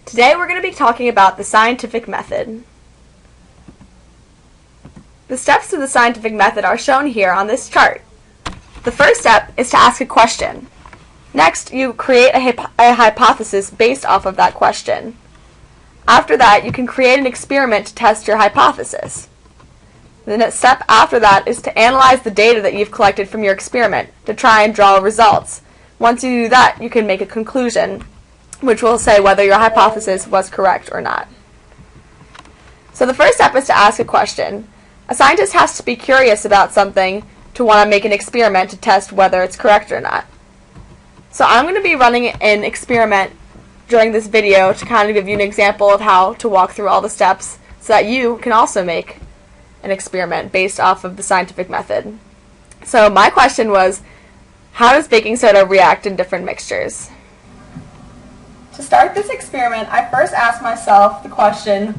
Today we're going to be talking about the scientific method. The steps to the scientific method are shown here on this chart. The first step is to ask a question. Next, you create a hypothesis based off of that question. After that, you can create an experiment to test your hypothesis. The next step after that is to analyze the data that you've collected from your experiment to try and draw results. Once you do that, you can make a conclusion, which will say whether your hypothesis was correct or not. So the first step is to ask a question. A scientist has to be curious about something to want to make an experiment to test whether it's correct or not. So I'm going to be running an experiment during this video to kind of give you an example of how to walk through all the steps so that you can also make an experiment based off of the scientific method. So my question was, how does baking soda react in different mixtures? To start this experiment, I first asked myself the question,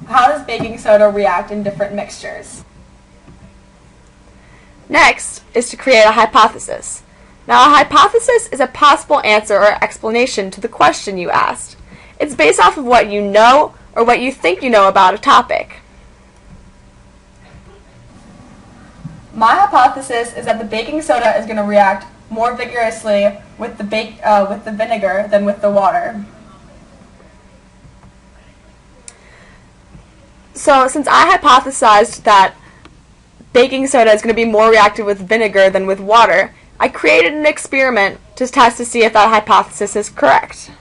how does baking soda react in different mixtures? Next is to create a hypothesis. Now, a hypothesis is a possible answer or explanation to the question you asked. It's based off of what you know or what you think you know about a topic. My hypothesis is that the baking soda is going to react more vigorously with the vinegar than with the water. So, since I hypothesized that baking soda is going to be more reactive with vinegar than with water, I created an experiment to test to see if that hypothesis is correct.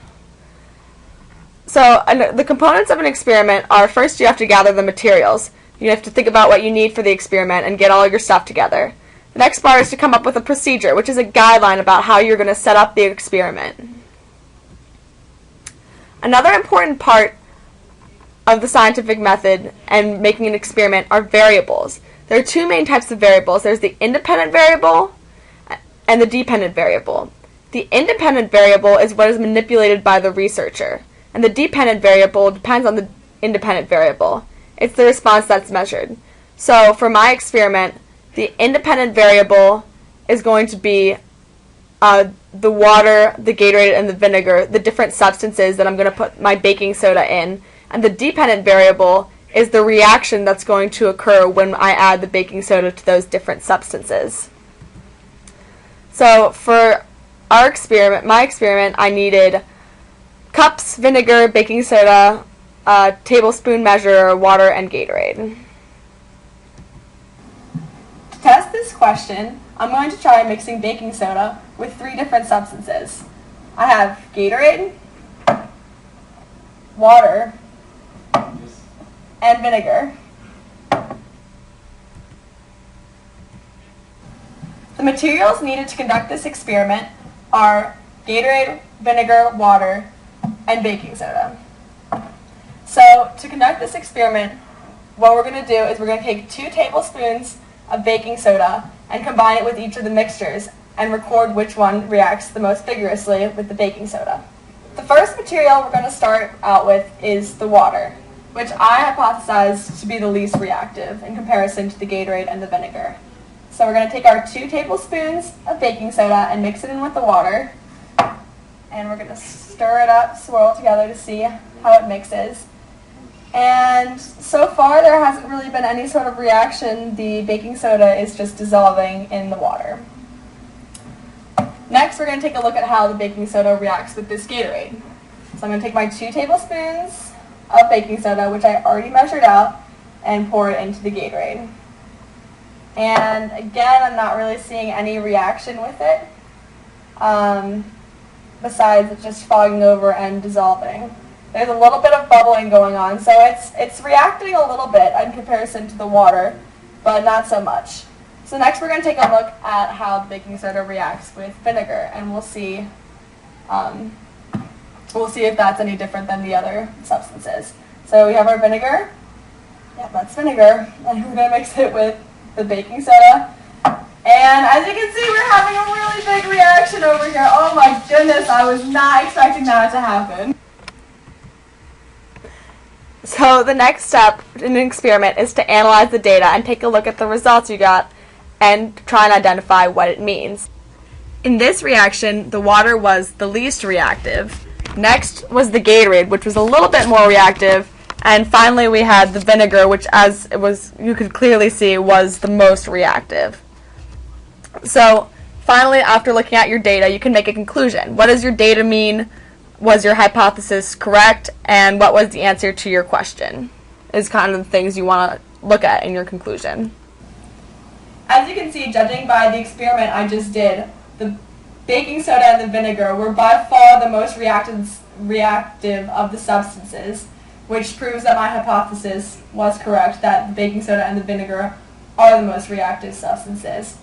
So, the components of an experiment are, first you have to gather the materials. You have to think about what you need for the experiment and get all your stuff together. The next part is to come up with a procedure, which is a guideline about how you're going to set up the experiment. Another important part of the scientific method and making an experiment are variables. There are two main types of variables. There's the independent variable and the dependent variable. The independent variable is what is manipulated by the researcher, and the dependent variable depends on the independent variable. It's the response that's measured. So for my experiment, the independent variable is going to be the water, the Gatorade, and the vinegar, the different substances that I'm going to put my baking soda in. And the dependent variable is the reaction that's going to occur when I add the baking soda to those different substances. So for our experiment, my experiment, I needed cups, vinegar, baking soda, a tablespoon measure, water, and Gatorade. To test this question, I'm going to try mixing baking soda with 3 different substances. I have Gatorade, water, and vinegar. The materials needed to conduct this experiment are Gatorade, vinegar, water, and baking soda. So to conduct this experiment, what we're going to do is we're going to take 2 tablespoons of baking soda and combine it with each of the mixtures and record which one reacts the most vigorously with the baking soda. The first material we're going to start out with is the water, which I hypothesized to be the least reactive in comparison to the Gatorade and the vinegar. So we're going to take our 2 tablespoons of baking soda and mix it in with the water, and we're going to stir it up, swirl it together to see how it mixes. And so far there hasn't really been any sort of reaction. The baking soda is just dissolving in the water. Next, we're going to take a look at how the baking soda reacts with this Gatorade. So I'm going to take my 2 tablespoons of baking soda, which I already measured out, and pour it into the Gatorade. And again, I'm not really seeing any reaction with it, besides it just fogging over and dissolving. There's a little bit of bubbling going on, so it's reacting a little bit in comparison to the water, but not so much. So next we're going to take a look at how the baking soda reacts with vinegar, and we'll see if that's any different than the other substances. So we have our vinegar. Yeah, that's vinegar. And we're going to mix it with the baking soda. And as you can see, we're having a really big reaction over here. Oh my goodness, I was not expecting that to happen. So the next step in an experiment is to analyze the data and take a look at the results you got and try and identify what it means. In this reaction, the water was the least reactive, Next was the Gatorade, which was a little bit more reactive. And finally, we had the vinegar, which, as it was, you could clearly see, was the most reactive. So, finally, after looking at your data, you can make a conclusion. What does your data mean? Was your hypothesis correct? And what was the answer to your question? Is kind of the things you want to look at in your conclusion. As you can see, judging by the experiment I just did, the baking soda and the vinegar were by far the most reactive of the substances, which proves that my hypothesis was correct, that the baking soda and the vinegar are the most reactive substances.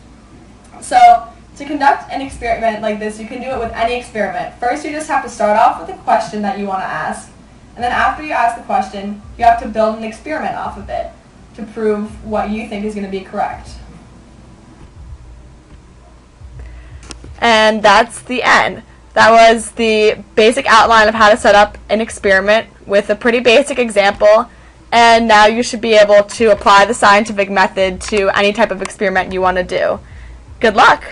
So, to conduct an experiment like this, you can do it with any experiment. First, you just have to start off with a question that you want to ask, and then after you ask the question, you have to build an experiment off of it to prove what you think is going to be correct. And that's the end. That was the basic outline of how to set up an experiment with a pretty basic example, and now you should be able to apply the scientific method to any type of experiment you want to do. Good luck!